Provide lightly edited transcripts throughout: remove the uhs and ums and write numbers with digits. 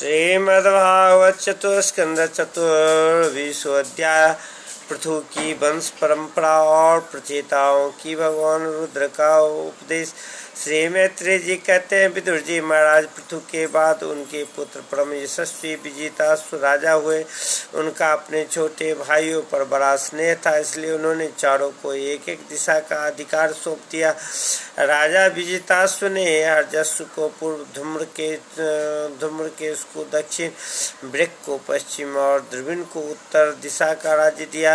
श्रीमद्भागवत चतुस्कंद चतुर्विशोऽध्याय। पृथु की वंश परंपरा और प्रचेताओं की भगवान रुद्र का उपदेश। श्री मैत्रेय जी कहते हैं, विदुर जी महाराज पृथु के बाद उनके पुत्र परम यशस्वी विजितासु राजा हुए। उनका अपने छोटे भाइयों पर बड़ा स्नेह था, इसलिए उन्होंने चारों को एक एक दिशा का अधिकार सौंप दिया। राजा विजितासु ने हरजस्सु को पूर्व, धूम्रकेश को दक्षिण, वृक को पश्चिम और द्रविण को उत्तर दिशा का राज्य दिया।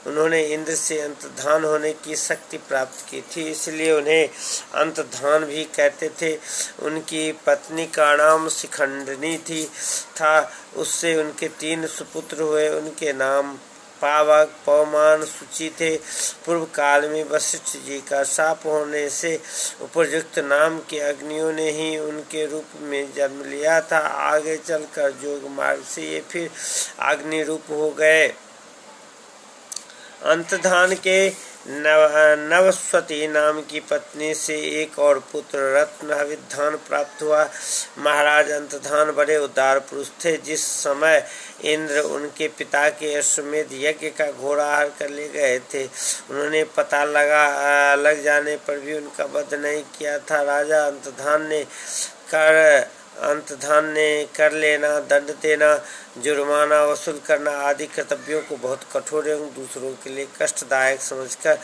उन्होंने इंद्र से अंतर्धान होने की शक्ति प्राप्त की थी, इसलिए उन्हें अंतर्धान भी कहते थे। उनकी पत्नी का नाम शिखंडिनी था। उससे उनके 3 सुपुत्र हुए। उनके नाम पावक, पवमान, सूची थे। पूर्व काल में वशिष्ठ जी का शाप होने से उपयुक्त नाम के अग्नियों ने ही उनके रूप में जन्म लिया था। आगे चलकर जोग मार्ग से ये फिर अग्नि रूप हो गए। अंतधान के नवस्वती नाम की पत्नी से एक और पुत्र रत्न हविधान प्राप्त हुआ। महाराज अंतधान बड़े उदार पुरुष थे। जिस समय इंद्र उनके पिता के अश्वमेध यज्ञ का घोड़ाहार कर ले गए थे, उन्होंने पता लग जाने पर भी उनका वध नहीं किया था। राजा अंतधान ने कर लेना, दंड देना, जुर्माना वसूल करना आदि कर्तव्यों को बहुत कठोर एवं दूसरों के लिए कष्टदायक समझकर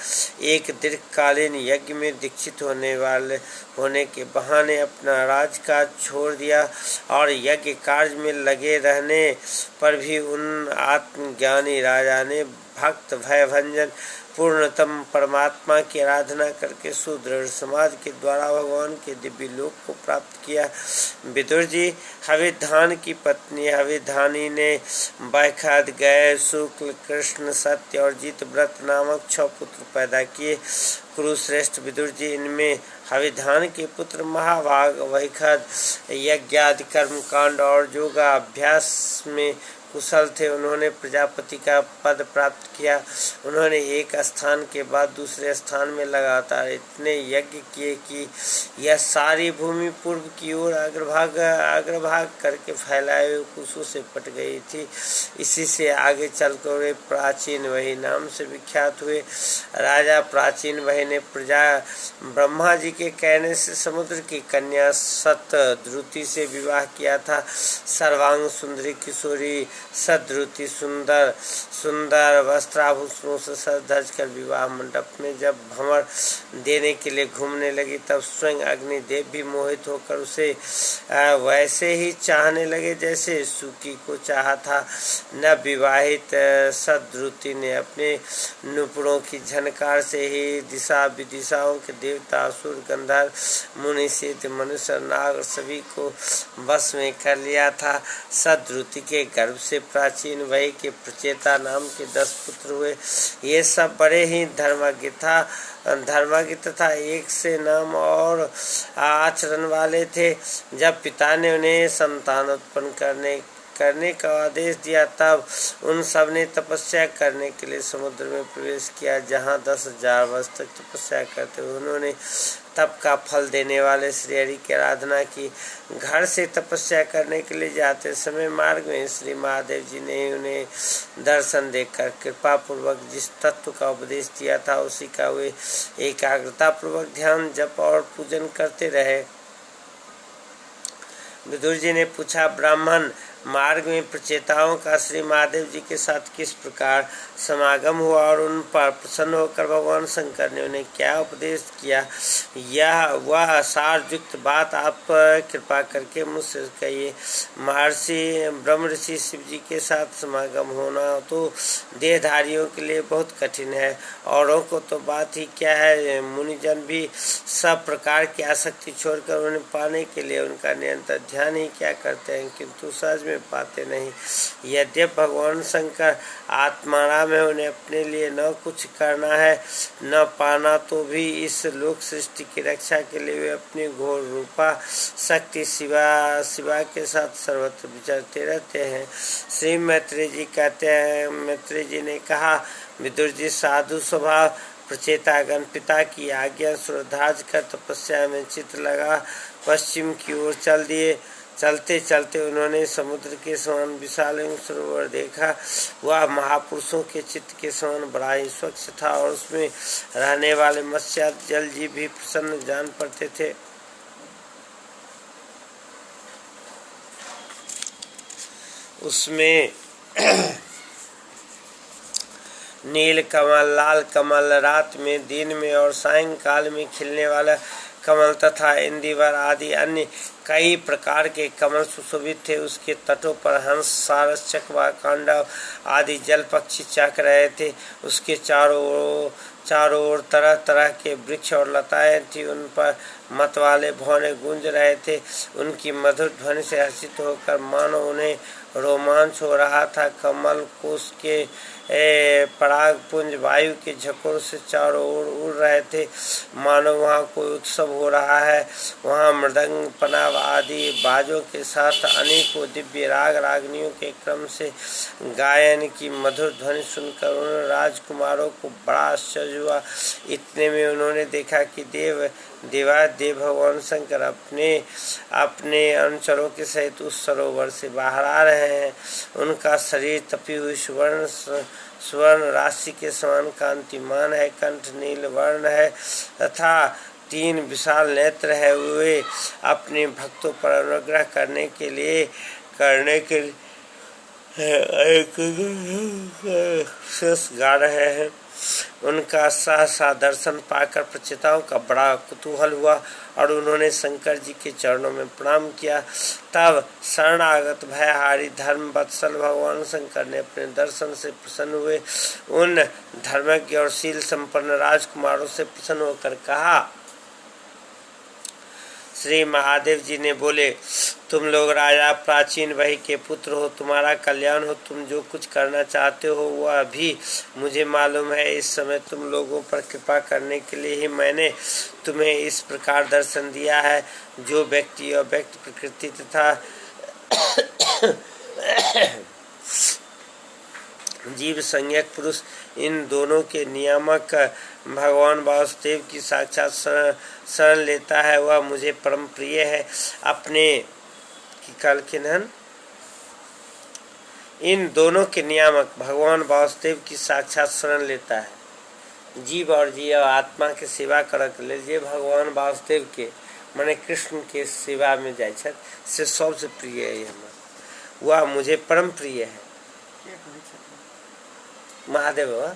एक दीर्घकालीन यज्ञ में दीक्षित होने के बहाने अपना राजकाज छोड़ दिया और यज्ञ कार्य में लगे रहने पर भी उन आत्मज्ञानी राजा ने भक्त भयभंजन पूर्णतम परमात्मा की आराधना करके सुदृढ़ समाज के द्वारा भगवान के दिव्य लोक को प्राप्त किया। विदुर जी, हविधान की पत्नी हविधानी ने बैखाद, गय, शुक्ल, कृष्ण, सत्य और जीत व्रत नामक 6 पुत्र पैदा किए। कुरुश्रेष्ठ विदुर जी, इनमें हविधान के पुत्र महाभाग वैखाद यज्ञादि कर्मकांड और योगाभ्यास में कुशल थे। उन्होंने प्रजापति का पद प्राप्त किया। उन्होंने एक स्थान के बाद दूसरे स्थान में लगातार इतने यज्ञ किए कि यह सारी भूमि पूर्व की ओर अग्रभाग करके फैलाए हुए कुशों से पट गई थी। इसी से आगे चलकर वे प्राचीन वही नाम से विख्यात हुए। राजा प्राचीन वही ने ब्रह्मा जी के कहने से समुद्र की कन्या सतद्रुति से विवाह किया था। सर्वांग सुंदरी किशोरी सद्रुति सुंदर वस्त्राभूषणों से सज धज कर विवाह मंडप में जब भंवर देने के लिए घूमने लगी, तब स्वयं अग्निदेव भी मोहित होकर उसे वैसे ही चाहने लगे जैसे सुकी को चाहा था। न विवाहित सद्रुति ने अपने नुपुरों की झनकार से ही दिशा विदिशाओं के देवता, असुर, गंधर्व, मुनि, सिद्ध, मनुष्य, नाग सभी को वश में कर लिया था। सद्रुति के गर्भ से प्राचीन वही के प्रचेता नाम के 10 पुत्र हुए। ये सब बड़े ही धर्मागित तथा एक से नाम और आचरण वाले थे। जब पिता ने उन्हें संतान उत्पन्न करने का आदेश दिया, तब उन सब ने तपस्या करने के लिए समुद्र में प्रवेश किया, जहाँ 10,000 वर्ष तक तपस्या करते हुए उन्होंने तप का फल देने वाले श्री हरि की आराधना की। घर से तपस्या करने के लिए जाते समय मार्ग में श्री महादेव जी ने उन्हें दर्शन देकर कृपा पूर्वक जिस तत्व का उपदेश दिया था, उसी का वे एकाग्रता पूर्वक ध्यान, जप और पूजन करते रहे। विदुर जी ने पूछा, ब्राह्मण, मार्ग में प्रचेताओं का श्री महादेव जी के साथ किस प्रकार समागम हुआ और उन पर प्रसन्न होकर भगवान शंकर ने उन्हें क्या उपदेश किया, वह सारयुक्त बात आप कृपा करके मुझसे कहिए। महर्षि ब्रह्म ऋषि शिव जी के साथ समागम होना तो देहधारियों के लिए बहुत कठिन है। औरों को तो बात ही क्या है, मुनिजन भी सब प्रकार की आसक्ति छोड़कर उन्हें पाने के लिए उनका निरंतर ध्यान ही क्या करते हैं, किंतु सहज में पाते नहीं। यद्यप भगवान शंकर आत्माराम है, उन्हें अपने लिए न कुछ करना है न पाना, तो भी इस लोक सृष्टि की रक्षा के लिए वे अपनी घोर रूपा शक्ति शिवा के साथ सर्वत्र विचरते रहते हैं। श्री मैत्रेय जी कहते हैं, मैत्रेय जी ने कहा, विदुर जी, साधु स्वभाव प्रचेतागण पिता की आज्ञा श्रद्धाज कर तपस्या में चित्त लगा पश्चिम की ओर चल दिए। चलते चलते उन्होंने समुद्र के समान विशाल एवं सरोवर देखा। वह महापुरुषों के चित्त के समान बड़ा ही स्वच्छ था और उसमें रहने वाले मत्स्य जल जीव भी प्रसन्न जान पड़ते थे। उसमें नील कमल, लाल कमल, रात में, दिन में और सायंकाल में खिलने वाला कमल तथा इंदिवर आदि अन्य कई प्रकार के कमल सुशोभित थे। उसके तटों पर हंस, सारस, चकवा, कांडव आदि जल पक्षी चहक रहे थे। उसके चारों ओर तरह तरह के वृक्ष और लताएं थी। उन पर मतवाले भौरे गूंज रहे थे। उनकी मधुर ध्वनि से हर्षित होकर मानो उन्हें रोमांच हो रहा था। कमल कोष के पराग पुंज वायु के झकोरों से चारों ओर उड़ रहे थे, मानो वहाँ कोई उत्सव हो रहा है। वहाँ मृदंग, पनाव आदि बाजों के साथ अनेकों दिव्य राग रागनियों के क्रम से गायन की मधुर ध्वनि सुनकर उन राजकुमारों को बड़ा आश्चर्य हुआ। इतने में उन्होंने देखा कि देवादेव भगवान शंकर अपने अनुचरों के सहित उस सरोवर से बाहर आ रहे हैं। उनका शरीर तपी हुई स्वर्ण राशि के समान कांतिमान है, कंठ नील वर्ण है तथा 3 विशाल नेत्र है। वे अपने भक्तों पर अनुग्रह करने के लिए शेष गा रहे हैं। उनका सहसा दर्शन पाकर प्रचेताओं का बड़ा कुतूहल हुआ और उन्होंने शंकर जी के चरणों में प्रणाम किया। तब शरणागत भयहारी धर्म वत्सल भगवान शंकर ने अपने दर्शन से प्रसन्न हुए। उन धर्मज्ञ और शील संपन्न राजकुमारों से प्रसन्न होकर कहा, श्री महादेव जी ने बोले, तुम लोग राजा प्राचीन वही के पुत्र हो, तुम्हारा कल्याण हो। तुम जो कुछ करना चाहते हो वह भी मुझे मालूम है। इस समय तुम लोगों पर कृपा करने के लिए ही मैंने तुम्हें इस प्रकार दर्शन दिया है। जो व्यक्ति और व्यक्ति प्रकृति तथा जीव संज्ञक पुरुष इन दोनों के नियामक भगवान वासुदेव की साक्षात शरण लेता है वह मुझे परम प्रिय है। अपने इन दोनों के नियामक भगवान वासुदेव की साक्षात शरण लेता है। जीव और जीव आत्मा के सेवा करक ले जे भगवान वासुदेव के माने कृष्ण के सेवा में जाय छथि से सबसे प्रिय है। वह मुझे परम प्रिय है। महादेव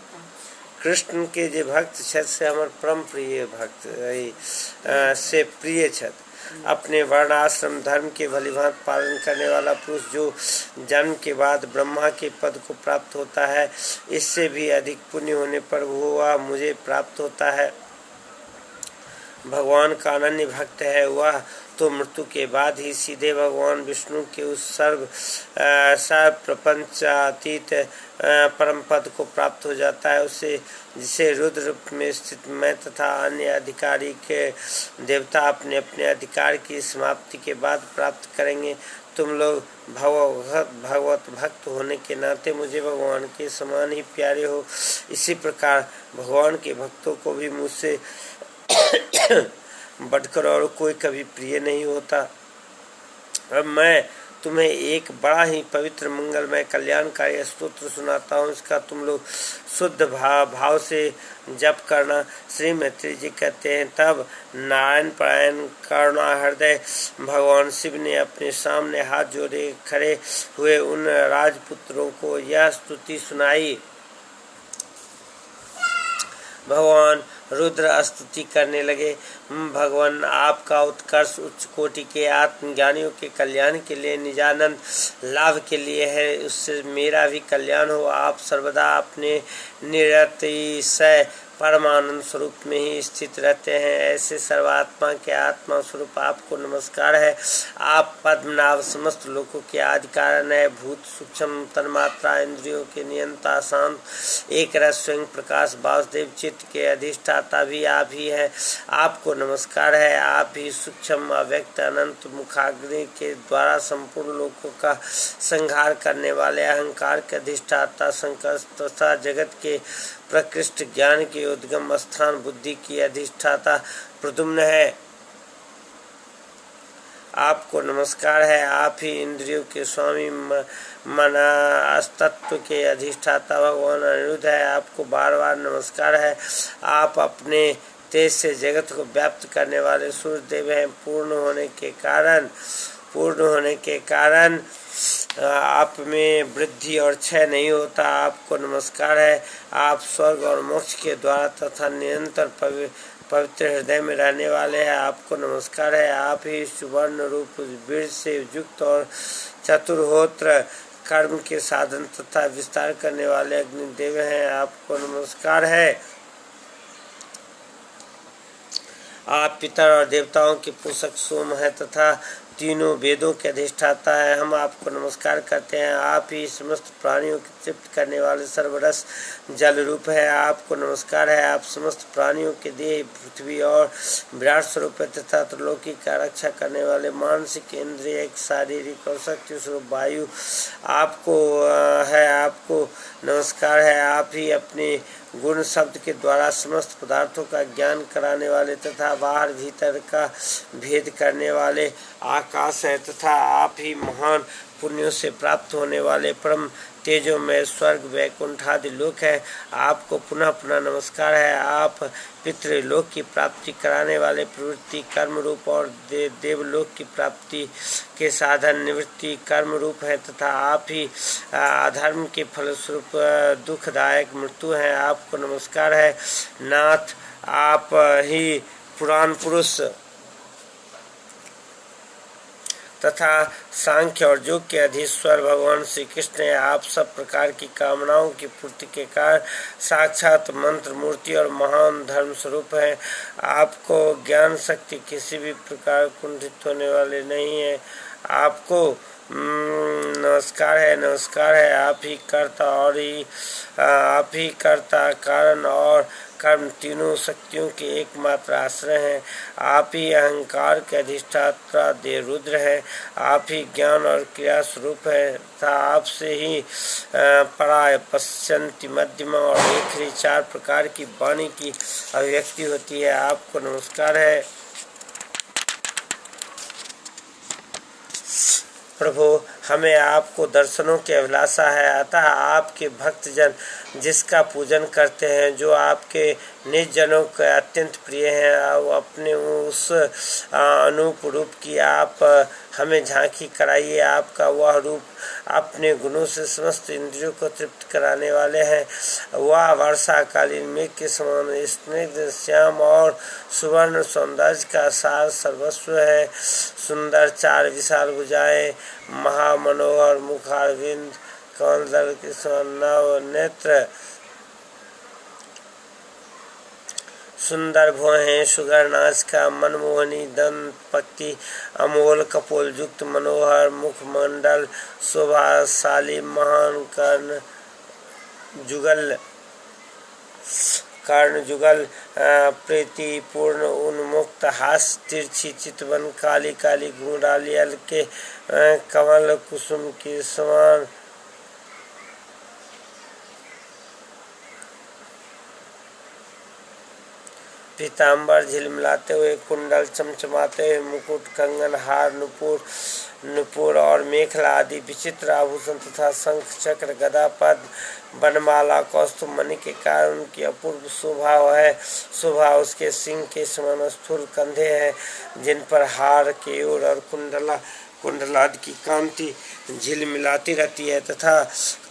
कृष्ण के जे भक्त छथि से हमर परम प्रिय भक्त से प्रिय छथि। अपने वर्णाश्रम धर्म के भलीभांत पालन करने वाला पुरुष जो जन्म के बाद ब्रह्मा के पद को प्राप्त होता है, इससे भी अधिक पुण्य होने पर वह मुझे प्राप्त होता है। भगवान का अनन्य भक्त है वह तो मृत्यु के बाद ही सीधे भगवान विष्णु के उस सर्व प्रपंचातीत परम पद को प्राप्त हो जाता है। उसे जिसे रुद्र में स्थित मैं तथा अन्य अधिकारी के देवता अपने अपने अधिकार की समाप्ति के बाद प्राप्त करेंगे। तुम लोग भगवत भक्त होने के नाते मुझे भगवान के समान ही प्यारे हो। इसी प्रकार भगवान के भक्तों को भी मुझसे बढ़कर और कोई कभी प्रिय नहीं होता। अब मैं तुम्हें एक बड़ा ही पवित्र मंगलमय कल्याणकारी स्तोत्र सुनाता हूँ। इसका तुम लोग शुद्ध भाव से जप करना। श्री मैत्री जी कहते हैं, तब नारायण परायण करुणा हृदय भगवान शिव ने अपने सामने हाथ जोड़े खड़े हुए उन राजपुत्रों को यह स्तुति सुनाई। भगवान रुद्र स्तुति करने लगे, भगवान आपका उत्कर्ष उच्च कोटि के आत्मज्ञानियों के कल्याण के लिए, निजानंद लाभ के लिए है। उससे मेरा भी कल्याण हो। आप सर्वदा अपने निरतिशय परमानंद स्वरूप में ही स्थित रहते हैं। ऐसे सर्वात्मा के आत्मा स्वरूप आपको नमस्कार है। आप पद्मनाभ समस्त लोकों के आदि कारण है। भूत सूक्ष्म तन्मात्रा इंद्रियों के नियंता शांत एक रस स्वयं प्रकाश वासुदेव चित्त के अधिष्ठाता भी आप ही हैं। आपको नमस्कार है। आप ही सूक्ष्म अव्यक्त अनंत मुखाग्नि के द्वारा संपूर्ण लोकों का संहार करने वाले अहंकार के अधिष्ठाता शंकर तथा जगत के प्रकृष्ट ज्ञान के उद्गम स्थान बुद्धि की अधिष्ठाता प्रद्युम्न है। आपको नमस्कार है। आप ही इंद्रियों के स्वामी मन अस्तित्व के अधिष्ठाता भगवान अनिरुद्ध है। आपको बार बार नमस्कार है। आप अपने तेज से जगत को व्याप्त करने वाले सूर्य देव हैं। पूर्ण होने के कारण आप में वृद्धि और क्षय नहीं होता। आपको नमस्कार है। आप स्वर्ग और मोक्ष के द्वारा तथा निरंतर पवित्र हृदय में रहने वाले हैं। आपको नमस्कार है। आप ही सुवर्ण रूप वीर से युक्त और चतुर्होत्र कर्म के साधन तथा विस्तार करने वाले अग्निदेव हैं। आपको नमस्कार है। आप पितर और देवताओं के पोषक सोम है तथा तीनों वेदों के अधिष्ठाता है। हम आपको नमस्कार करते हैं। आप ही समस्त प्राणियों को तृप्त करने वाले सर्वरस जल रूप है। आपको नमस्कार है। आप समस्त प्राणियों के देह पृथ्वी और विराट स्वरूप है तथा त्रिलोकी का रक्षा करने वाले मानसिक इंद्रिय एक शारीरिक और शक्ति स्वरूप वायु आपको आपको नमस्कार है। आप ही अपने गुण शब्द के द्वारा समस्त पदार्थों का ज्ञान कराने वाले तथा बाहर भीतर का भेद करने वाले आकाश है तथा आप ही महान पुण्यों से प्राप्त होने वाले परम तेजो में स्वर्ग वैकुंठ आदि लोक है। आपको पुनः पुनः नमस्कार है। आप पितृलोक की प्राप्ति कराने वाले प्रवृत्ति कर्म रूप और देवलोक की प्राप्ति के साधन निवृत्ति कर्म रूप है तथा आप ही अधर्म के फलस्वरूप दुखदायक मृत्यु है। आपको नमस्कार है। नाथ आप ही पुराण पुरुष तथा सांख्य और योग के अधीश्वर भगवान श्री कृष्ण है। आप सब प्रकार की कामनाओं की पूर्ति के कारण साक्षात मंत्र मूर्ति और महान धर्म स्वरूप है। आपको ज्ञान शक्ति किसी भी प्रकार कुंठित होने वाले नहीं है। आपको नमस्कार है। आप ही कर्ता कारण और कर्म तीनों शक्तियों के एकमात्र आश्रय हैं। आप ही अहंकार के अधिष्ठाता देव रुद्र है। आप ही ज्ञान और क्रिया स्वरूप है तथा आपसे ही पराय पश्यंती मध्यमा और आखिरी चार प्रकार की वाणी की अभिव्यक्ति होती है। आपको नमस्कार है। प्रभु हमें आपको दर्शनों की अभिलाषा है, अतः आपके भक्तजन जिसका पूजन करते हैं, जो आपके निज जनों के अत्यंत प्रिय हैं, अपने उस अनूप रूप की आप हमें झांकी कराइए। आपका वह रूप अपने गुणों से समस्त इंद्रियों को तृप्त कराने वाले हैं। वह वर्षाकालीन मेघ के समान स्निग्ध श्याम और सुवर्ण सौंदर्य का सार सर्वस्व है। सुंदर चार विशाल भुजाएं, महामनोहर मुखारविंद, कमल के समान नव नेत्र, सुंदर भुहें, सुगर नाच का मनमोहनी दंत पक्ति, अमोल कपोल युक्त मनोहर मुखमंडल, शोभाशाली महान कर्ण जुगल प्रीति पूर्ण उन्मुक्त हास्य, तिरछी चितवन, काली काली घुंघराली के कमल कुसुम के समान, पीताम्बर झिलमिलाते हुए, कुंडल चमचमाते हुए, मुकुट, कंगन, हार, नुपुर और मेखला आदि विचित्र आभूषण तथा शंख चक्र गदा पद्म बनमाला कौस्तुभ मणि के कारण उनकी अपूर्व शोभा उसके सिंह के समान स्थूल कंधे हैं, जिन पर हार, केयूर और कुंडलादि की कांति झिलमिलाती रहती है तथा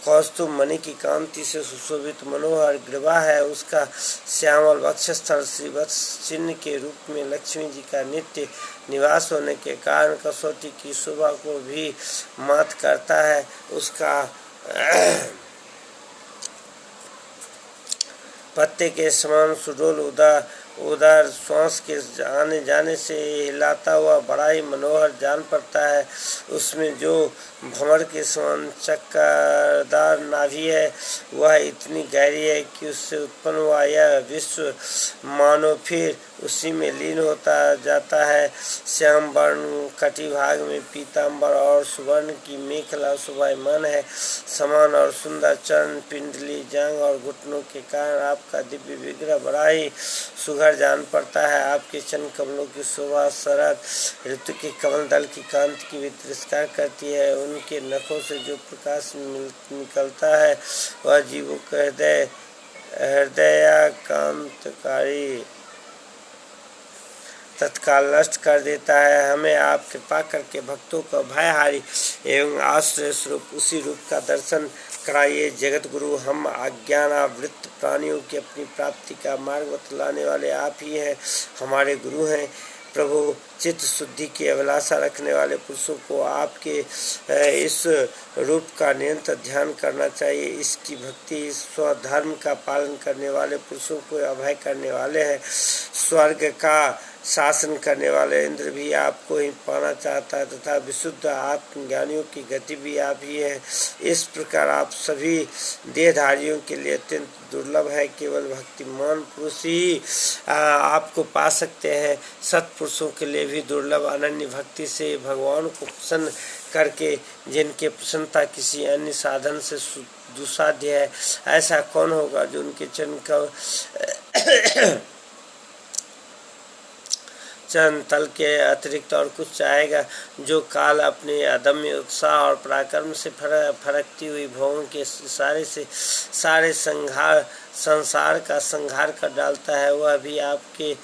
कौस्तुभ मणि की कांति से सुशोभित मनोहर ग्रीवा है। उसका श्यामल वक्षस्थल श्रीवत्स चिन्ह के रूप में लक्ष्मी जी का नित्य निवास होने के कारण कसौटी की शोभा को भी मात करता है। उसका पत्ते के समान सुडोल उधर श्वास के आने जाने से हिलाता हुआ बड़ा ही मनोहर जान पड़ता है। उसमें जो भंवर के समान चक्करदार नाभि है, वह इतनी गहरी है कि उससे उत्पन्न हुआ यह विश्व मानो फिर उसी में लीन होता जाता है। श्याम वर्ण कटिभाग में पीताम्बर और सुवर्ण की मेखला शोभायमान है। समान और सुंदर चरण, पिंडली, जांग और घुटनों के कारण आपका दिव्य विग्रह बड़ा ही सुघर बार जान पड़ता है। आपके चरण कमलों की शोभा शरद ऋतु के कमल दल की कांति की भी तिरस्कार करती है। उनके नखों से जो प्रकाश निकलता है वह जीवों का हृदयाकांतकारी तत्काल नष्ट कर देता है। हमें आप कृपा करके भक्तों का भयहारी एवं आश्रय स्वरूप उसी रूप का दर्शन कराइए। जगत गुरु, हम अज्ञानावृत प्राणियों की अपनी प्राप्ति का मार्ग बतलाने वाले आप ही हैं, हमारे गुरु हैं। प्रभु, चित्त शुद्धि की अभिलाषा रखने वाले पुरुषों को आपके इस रूप का निरंतर ध्यान करना चाहिए। इसकी भक्ति स्वधर्म का पालन करने वाले पुरुषों को अभय करने वाले हैं। स्वर्ग का शासन करने वाले इंद्र भी आपको ही पाना चाहता है तथा विशुद्ध आत्मज्ञानियों की गति भी आप ही है। इस प्रकार आप सभी देहधारियों के लिए अत्यंत दुर्लभ है। केवल भक्तिमान पुरुष ही आपको पा सकते हैं। सत्पुरुषों के लिए भी दुर्लभ अनन्य भक्ति से भगवान को प्रसन्न करके, जिनके प्रसन्नता किसी अन्य साधन से दुसाध्य है, ऐसा कौन होगा जो उनके चरण का चरण तल के अतिरिक्त और कुछ चाहेगा। जो काल अपने अदम्य उत्साह और पराक्रम से फरकती हुई भवों के इशारे से सारे संसार का संहार कर डालता है, वह भी आपके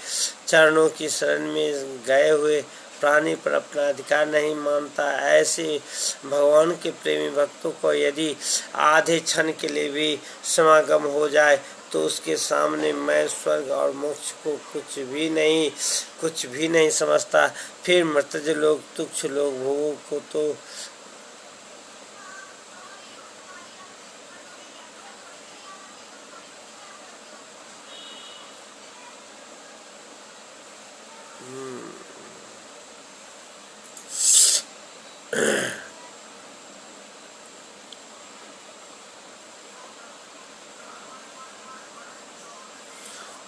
चरणों की शरण में गए हुए प्राणी पर अपना अधिकार नहीं मानता। ऐसे भगवान के प्रेमी भक्तों को यदि आधे क्षण के लिए भी समागम हो जाए तो उसके सामने मैं स्वर्ग और मोक्ष को कुछ भी नहीं समझता। फिर मर्तज लोग, तुच्छ लोग भोगों को तो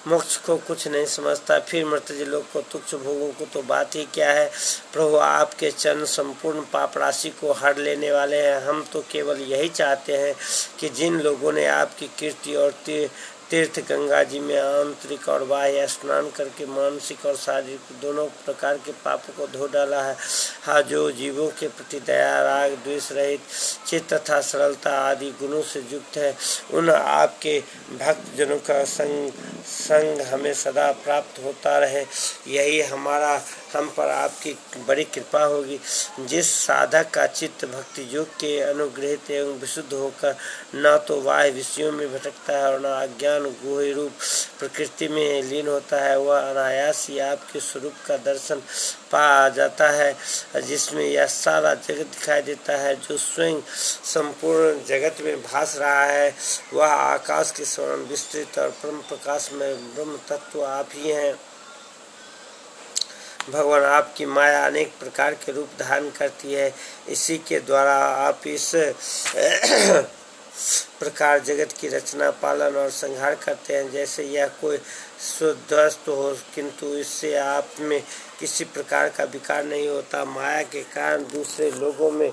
मोक्ष को कुछ नहीं समझता। फिर मर्तज लोग को, तुच्छ भोगों को तो बात ही क्या है। प्रभु, आपके चरण संपूर्ण पाप राशि को हर लेने वाले हैं। हम तो केवल यही चाहते हैं कि जिन लोगों ने आपकी कीर्ति और तीर्थ गंगा जी में आंतरिक और बाह्य स्नान करके मानसिक और शारीरिक दोनों प्रकार के पापों को धो डाला है, हाँ, जो जीवों के प्रति दया, राग, द्वेष रहित चित्त तथा सरलता आदि गुणों से युक्त है, उन आपके भक्त जनों का संग हमें सदा प्राप्त होता रहे। यही हम पर आपकी बड़ी कृपा होगी। जिस साधक का चित्त भक्ति योग के अनुग्रहित एवं विशुद्ध होकर न तो बाह्य विषयों में भटकता है और न अज्ञान गुह रूप प्रकृति में लीन होता है, वह अनायास ही आपके स्वरूप का दर्शन पा जाता है, जिसमें यह सारा जगत दिखाई देता है। जो स्वयं संपूर्ण जगत में भास रहा है वह आकाश के समान विस्तृत और परम प्रकाश में ब्रह्म तत्व आप ही हैं। भगवान, आपकी माया अनेक प्रकार के रूप धारण करती है। इसी के द्वारा आप इस प्रकार जगत की रचना, पालन और संहार करते हैं, जैसे यह कोई शुद्धस्त हो, किंतु इससे आप में किसी प्रकार का विकार नहीं होता। माया के कारण दूसरे लोगों में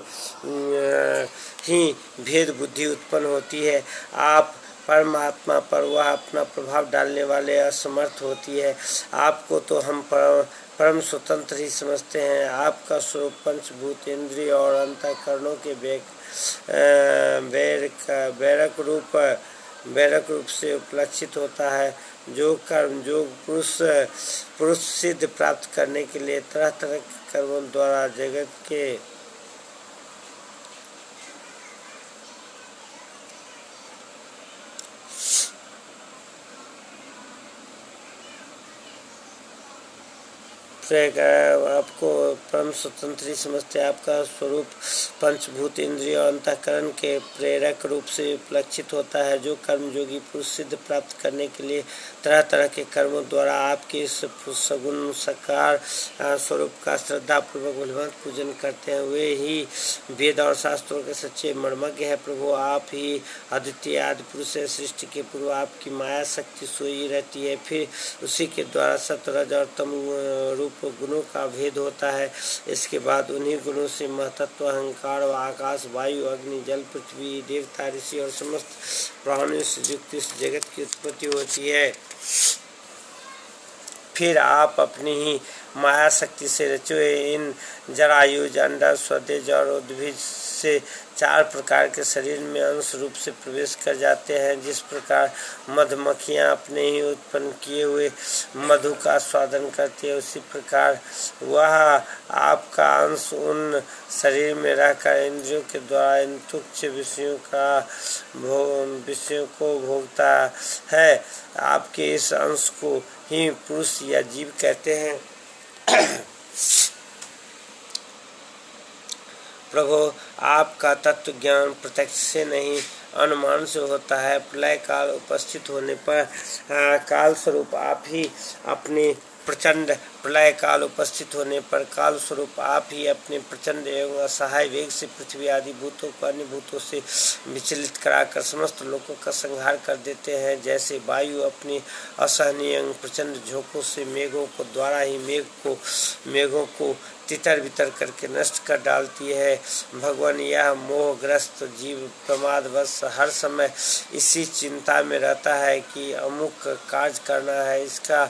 ही भेद बुद्धि उत्पन्न होती है। आप परमात्मा पर वह अपना प्रभाव डालने वाले असमर्थ होती है। आपको तो हम परम स्वतंत्र ही समझते हैं। आपका स्वरूप पंचभूत, इंद्रिय और अंतःकरणों के बैरक रूप से उपलक्षित होता है। जो कर्म जो पुरुष सिद्ध प्राप्त करने के लिए तरह तरह के कर्मों द्वारा जगत के आपको परम स्वतंत्र ही समझते। आपका स्वरूप पंचभूत, इंद्रिय और अंतःकरण के प्रेरक रूप से उपलक्षित होता है। जो कर्म योगी पुरुष सिद्ध प्राप्त करने के लिए तरह तरह के कर्मों द्वारा आपके इस सगुण साकार स्वरूप का श्रद्धा पूर्वक बलवंत पूजन करते हैं, वे ही वेद और शास्त्रों के सच्चे मर्मज्ञ है। प्रभु, आप ही अद्वितीय आदि पुरुष है। सृष्टि के पूर्व आपकी माया शक्ति सोई रहती है, फिर उसी के द्वारा सत्व, रज और तम रूप गुणों का भेद होता है। इसके बाद उन्हीं गुणों से महतत्व, अहंकार व आकाश, वायु, अग्नि, जल, पृथ्वी, देवता, ऋषि और समस्त प्राणियों से युक्त इस जगत की उत्पत्ति होती है। फिर आप अपनी ही माया शक्ति से रचे हुए इन जरायुज, अंडा, स्वदेज और उद्भिज से 4 प्रकार के शरीर में अंश रूप से प्रवेश कर जाते हैं। जिस प्रकार मधुमक्खियाँ अपने ही उत्पन्न किए हुए मधु का स्वादन करती है, उसी प्रकार वह आपका अंश उन शरीर में रहकर इंद्रियों के द्वारा इन तुच्छ विषयों को भोगता है। आपके इस अंश को ही पुरुष या जीव कहते हैं। प्रभु, आपका तत्व ज्ञान प्रत्यक्ष से नहीं अनुमान से होता है। प्रलय काल उपस्थित होने पर काल स्वरूप आप ही अपने प्रचंड प्रलय काल उपस्थित होने पर काल स्वरूप आप ही अपने प्रचंड एवं असहाय वेग से पृथ्वी आदि भूतों को अन्य भूतों से विचलित कराकर समस्त लोगों का संहार कर देते हैं। जैसे वायु अपनी असहनीय प्रचंड झोंकों से मेघों को द्वारा ही मेघों को तितर बितर करके नष्ट कर डालती है। भगवान, यह मोहग्रस्त जीव प्रमादवश हर समय इसी चिंता में रहता है कि अमुक कार्य करना है, इसका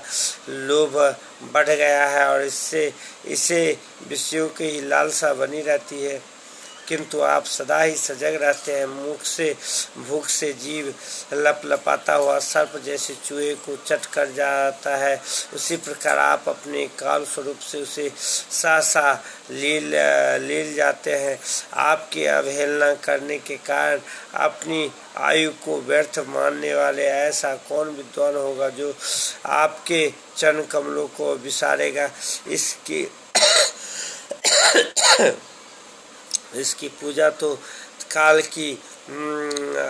लोभ बढ़ गया है और इसे विषयों की ही लालसा बनी रहती है। किंतु आप सदा ही सजग रहते हैं। भूख से जीव लपलपाता हुआ सर्प जैसे चूहे को चट कर जाता है, उसी प्रकार आप अपने काल स्वरूप से उसे सहसा लील जाते हैं। आपकी अवहेलना करने के कारण अपनी आयु को व्यर्थ मानने वाले ऐसा कौन विद्वान होगा जो आपके चरण कमलों को विसारेगा। इसकी पूजा तो काल की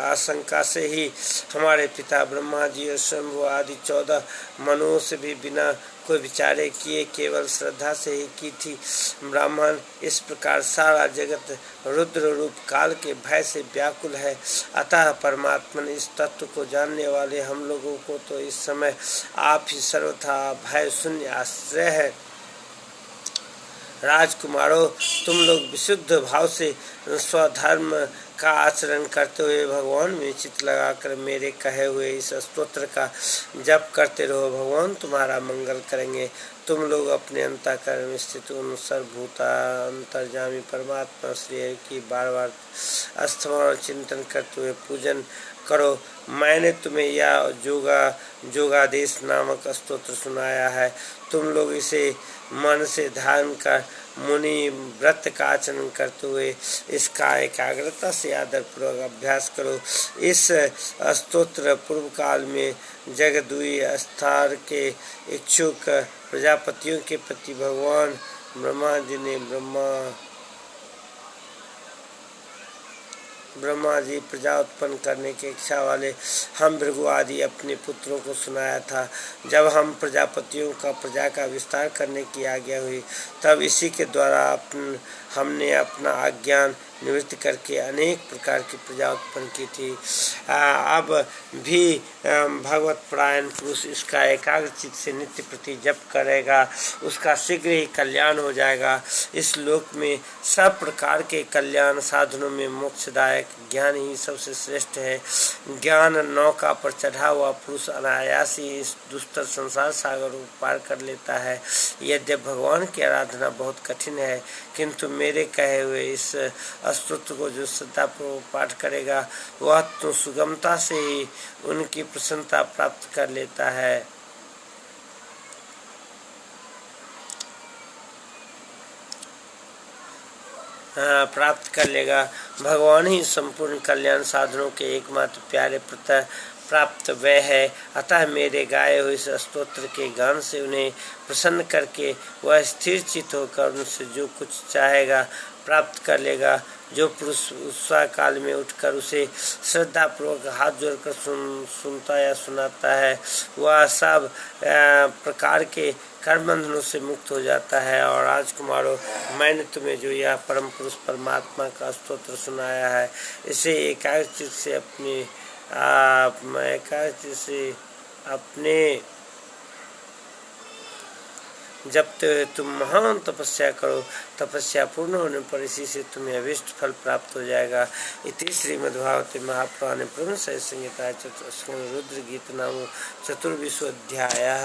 आशंका से ही हमारे पिता ब्रह्मा जी और शंभु आदि 14 मनुओं से भी बिना कोई विचारे किए केवल श्रद्धा से ही की थी। ब्राह्मण, इस प्रकार सारा जगत रुद्र रूप काल के भय से व्याकुल है। अतः परमात्मा इस तत्व को जानने वाले हम लोगों को तो इस समय आप ही सर्वथा भय शून्य आश्रय है। राजकुमारों, तुम लोग विशुद्ध भाव से स्वधर्म का आचरण करते हुए भगवान में चित्त लगाकर मेरे कहे हुए इस स्तोत्र का जप करते रहो। भगवान तुम्हारा मंगल करेंगे। तुम लोग अपने अंतःकरण स्थित उन सर्वभूता अंतर्जामी परमात्मा श्री की बार बार स्मरण चिंतन करते हुए पूजन करो। मैंने तुम्हें यह जोगादेश नामक स्तोत्र सुनाया है। तुम लोग इसे मन से ध्यान कर मुनि व्रत का आचरण करते हुए इसका एकाग्रता से आदर पूर्वक अभ्यास करो। इस स्तोत्र पूर्व काल में जगदुई स्थार के इच्छुक प्रजापतियों के प्रति भगवान ब्रह्मा जी ने ब्रह्मा जी प्रजा उत्पन्न करने की इच्छा वाले हम भृगु आदि अपने पुत्रों को सुनाया था। जब हम प्रजापतियों का प्रजा का विस्तार करने की आज्ञा हुई, तब इसी के द्वारा हमने अपना अज्ञान निवृत्त करके अनेक प्रकार की प्रजा उत्पन्न की थी। अब भी भगवत परायण पुरुष इसका एकाग्र चित्त से नित्य प्रति जप करेगा, उसका शीघ्र ही कल्याण हो जाएगा। इस लोक में सब प्रकार के कल्याण साधनों में मोक्षदायक ज्ञान ही सबसे श्रेष्ठ है। ज्ञान नौका पर चढ़ा हुआ पुरुष अनायास ही इस दुस्तर संसार सागर को पार कर लेता है। यद्यपि भगवान की आराधना बहुत कठिन है, किंतु मेरे कहे हुए इस स्तोत्र को जो श्रद्धापूर्वक पाठ करेगा वह तो सुगमता से ही उनकी प्रसन्नता प्राप्त कर लेता है। प्राप्त कर लेगा। भगवान ही संपूर्ण कल्याण साधनों के एकमात्र प्यारे प्राप्त वह है। अतः मेरे गाए हुए इस स्तोत्र के गान से उन्हें प्रसन्न करके वह स्थिर चित्त होकर उनसे जो कुछ चाहेगा प्राप्त कर लेगा। जो पुरुष उत्साह काल में उठकर उसे श्रद्धा पूर्वक हाथ जोड़कर सुनता या सुनाता है, वह सब प्रकार के कर्म बंधनों से मुक्त हो जाता है। और राजकुमारों, मैंने तुम्हें जो यह परम पुरुष परमात्मा का स्तोत्र सुनाया है, इसे एकाग्र से अपने जब तुम महान तपस्या करो, तपस्या पूर्ण होने पर इसी से तुम्हें अभिष्ट फल प्राप्त हो जाएगा। इति श्रीमद्भागवते महापुराणे ब्रह्म संहितायां रुद्र गीत नाम 24वाध्यायः।